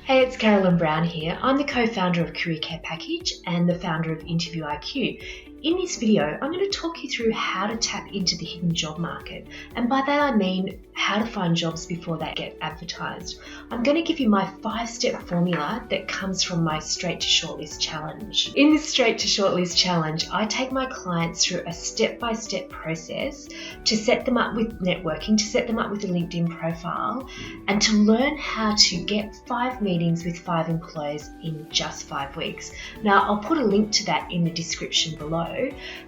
Hey, it's Carolyn Brown here. I'm the co-founder of Career Care Package and the founder of Interview IQ. In this video, I'm going to talk you through how to tap into the hidden job market. And by that I mean how to find jobs before they get advertised. I'm going to give you my 5-step formula that comes from my Straight to Shortlist challenge. In this Straight to Shortlist challenge, I take my clients through a step-by-step process to set them up with networking, to set them up with a LinkedIn profile, and to learn how to get 5 meetings with 5 employers in just 5 weeks. Now, I'll put a link to that in the description below.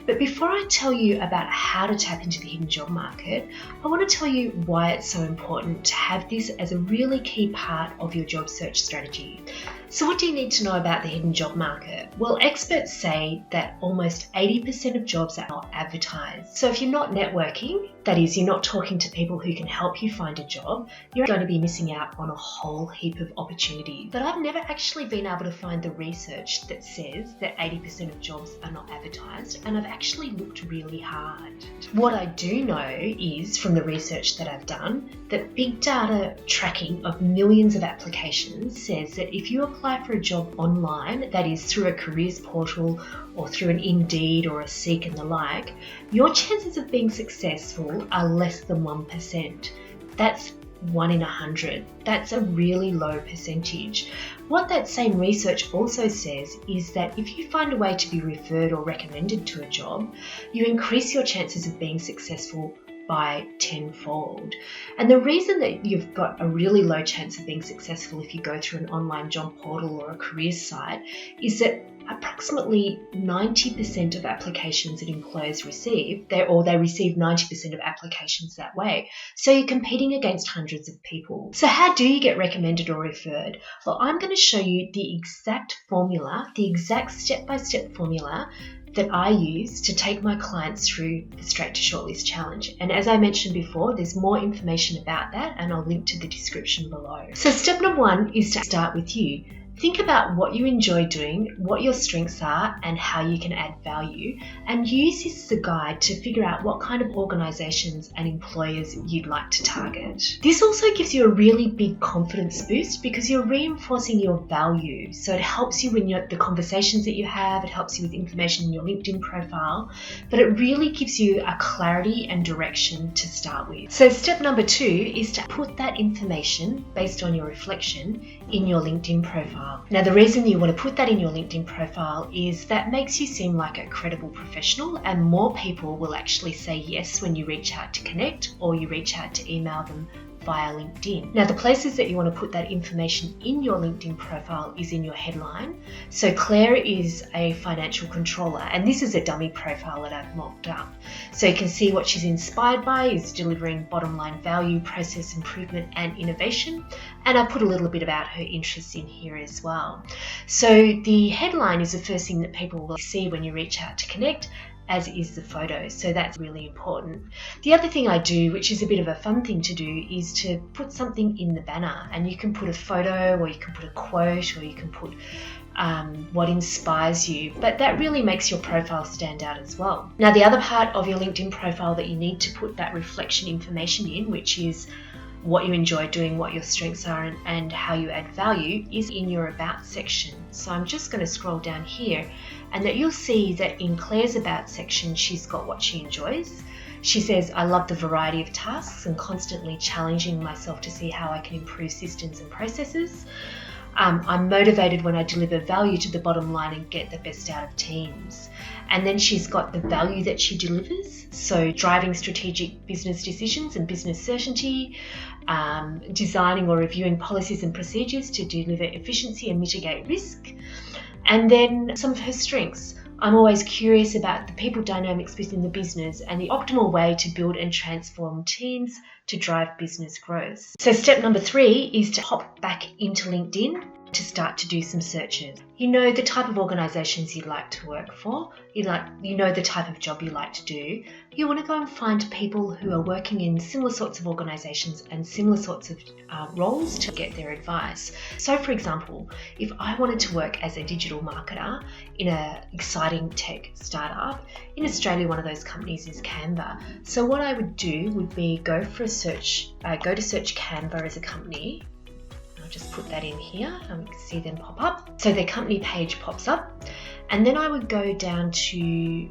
But before I tell you about how to tap into the hidden job market, I want to tell you why it's so important to have this as a really key part of your job search strategy. So what do you need to know about the hidden job market? Well, experts say that almost 80% of jobs are not advertised. So if you're not networking, that is, you're not talking to people who can help you find a job, you're going to be missing out on a whole heap of opportunities. But I've never actually been able to find the research that says that 80% of jobs are not advertised, and I've actually looked really hard. What I do know is, from the research that I've done, that big data tracking of millions of applications says that if you apply for a job online, that is through a careers portal or through an Indeed or a Seek and the like, your chances of being successful are less than 1%. That's 1 in 100. That's a really low percentage. What that same research also says is that if you find a way to be referred or recommended to a job, you increase your chances of being successful by 10-fold. And the reason that you've got a really low chance of being successful if you go through an online job portal or a careers site is that approximately 90% of applications that employers receive, they receive 90% of applications that way. So you're competing against hundreds of people. So how do you get recommended or referred? Well, I'm going to show you the exact formula, the exact step-by-step formula that I use to take my clients through the Straight to Shortlist challenge. And as I mentioned before, there's more information about that and I'll link to the description below. So step number 1 is to start with you. Think about what you enjoy doing, what your strengths are, and how you can add value, and use this as a guide to figure out what kind of organisations and employers you'd like to target. This also gives you a really big confidence boost because you're reinforcing your value. So it helps you in the conversations that you have, it helps you with information in your LinkedIn profile, but it really gives you a clarity and direction to start with. So step number 2 is to put that information based on your reflection in your LinkedIn profile. Now, the reason you want to put that in your LinkedIn profile is that makes you seem like a credible professional, and more people will actually say yes when you reach out to connect or you reach out to email them via LinkedIn. Now, the places that you want to put that information in your LinkedIn profile is in your headline. So Claire is a financial controller, and this is a dummy profile that I've mocked up. So you can see what she's inspired by is delivering bottom line value, process improvement, and innovation. And I put a little bit about her interests in here as well. So the headline is the first thing that people will see when you reach out to connect, as is the photo. So that's really important. The other thing I do, which is a bit of a fun thing to do, is to put something in the banner, and you can put a photo or you can put a quote or you can put what inspires you, but that really makes your profile stand out as well. Now, the other part of your LinkedIn profile that you need to put that reflection information in, which is what you enjoy doing, what your strengths are, and how you add value, is in your About section. So I'm just going to scroll down here, and that you'll see that in Claire's About section, she's got what she enjoys. She says, I love the variety of tasks and constantly challenging myself to see how I can improve systems and processes. I'm motivated when I deliver value to the bottom line and get the best out of teams. And then she's got the value that she delivers. So driving strategic business decisions and business certainty, designing or reviewing policies and procedures to deliver efficiency and mitigate risk. And then some of her strengths. I'm always curious about the people dynamics within the business and the optimal way to build and transform teams to drive business growth. So step number 3 is to hop back into LinkedIn to start to do some searches. You know the type of organisations you'd like to work for, you know the type of job you like to do. You want to go and find people who are working in similar sorts of organisations and similar sorts of roles to get their advice. So for example, if I wanted to work as a digital marketer in an exciting tech startup, in Australia one of those companies is Canva. So what I would do would be go to search Canva as a company. I'll just put that in here and we can see them pop up. So their company page pops up, and then I would go down to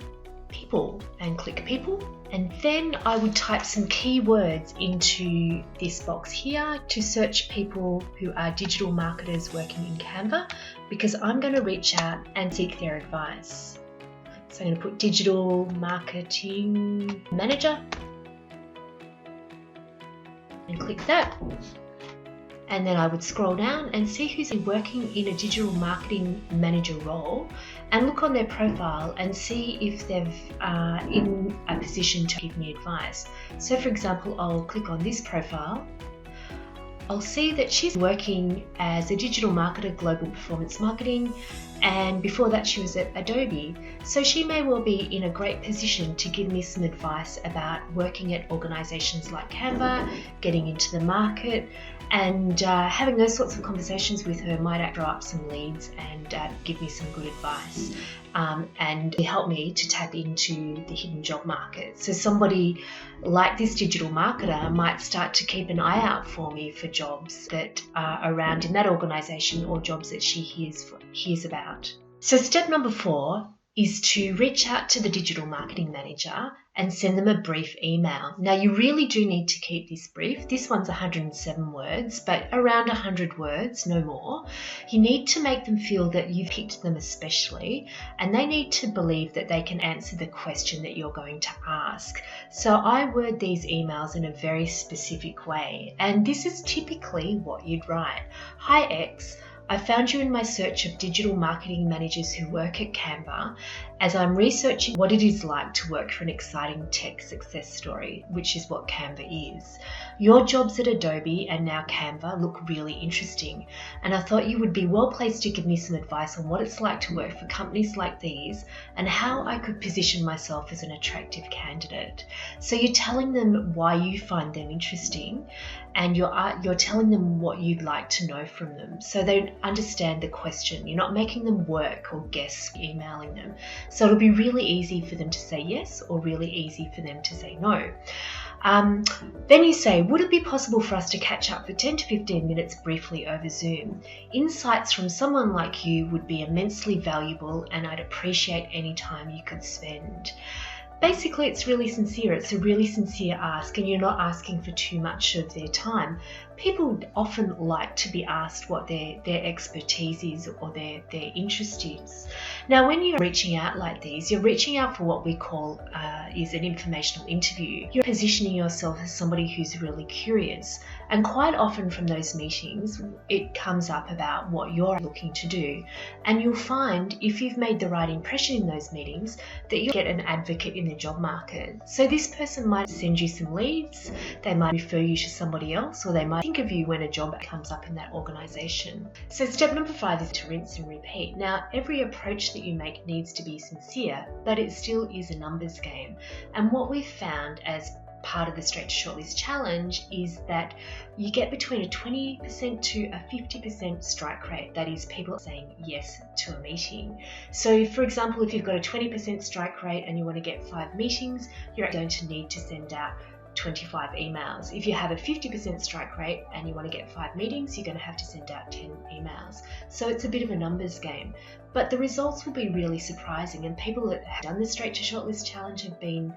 people and click people, and then I would type some keywords into this box here to search people who are digital marketers working in Canva, because I'm going to reach out and seek their advice. So I'm going to put digital marketing manager and click that. And then I would scroll down and see who's working in a digital marketing manager role and look on their profile and see if they're in a position to give me advice. So for example, I'll click on this profile. I'll see that she's working as a digital marketer, global performance marketing, and before that she was at Adobe. So she may well be in a great position to give me some advice about working at organizations like Canva, getting into the market, and having those sorts of conversations with her might draw up some leads and give me some good advice and help me to tap into the hidden job market. So somebody like this digital marketer might start to keep an eye out for me for jobs that are around in that organization or jobs that she hears about. So step number 4 is to reach out to the digital marketing manager and send them a brief email. Now you really do need to keep this brief. This one's 107 words, but around 100 words, no more. You need to make them feel that you've picked them especially, and they need to believe that they can answer the question that you're going to ask. So I word these emails in a very specific way, and this is typically what you'd write. Hi X, I found you in my search of digital marketing managers who work at Canva as I'm researching what it is like to work for an exciting tech success story, which is what Canva is. Your jobs at Adobe and now Canva look really interesting, and I thought you would be well placed to give me some advice on what it's like to work for companies like these and how I could position myself as an attractive candidate. So you're telling them why you find them interesting, and you're telling them what you'd like to know from them so they understand the question. You're not making them work or guess emailing them. So it'll be really easy for them to say yes or really easy for them to say no. Then you say, would it be possible for us to catch up for 10 to 15 minutes briefly over Zoom? Insights from someone like you would be immensely valuable, and I'd appreciate any time you could spend. Basically, it's really sincere. It's a really sincere ask, and you're not asking for too much of their time. People often like to be asked what their expertise is or their interest is. Now, when you're reaching out like these, you're reaching out for what we call is an informational interview. You're positioning yourself as somebody who's really curious. And quite often from those meetings, it comes up about what you're looking to do. And you'll find, if you've made the right impression in those meetings, that you'll get an advocate in the job market. So this person might send you some leads, they might refer you to somebody else, or they might think of you when a job comes up in that organization. So step number 5 is to rinse and repeat. Now, every approach that you make needs to be sincere, but it still is a numbers game. And what we've found as part of the Straight to Shortlist challenge is that you get between a 20% to a 50% strike rate. That is, people saying yes to a meeting. So for example, if you've got a 20% strike rate and you want to get 5 meetings, you're going to need to send out 25 emails. If you have a 50% strike rate and you want to get 5 meetings, you're going to have to send out 10 emails. So it's a bit of a numbers game, but the results will be really surprising, and people that have done the Straight to Shortlist challenge have been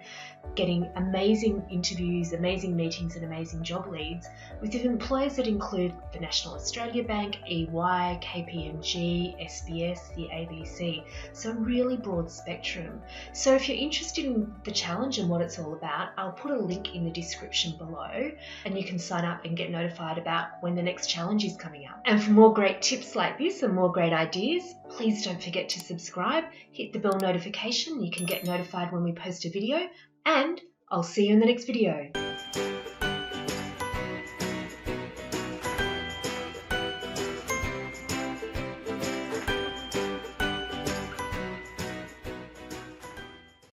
getting amazing interviews, amazing meetings and amazing job leads with employers that include the National Australia Bank, EY, KPMG, SBS, the ABC. So a really broad spectrum. So if you're interested in the challenge and what it's all about, I'll put a link in the description below and you can sign up and get notified about when the next challenge is coming up. And for more great tips like this and more great ideas, please don't forget to subscribe, hit the bell notification. You can get notified when we post a video, and I'll see you in the next video.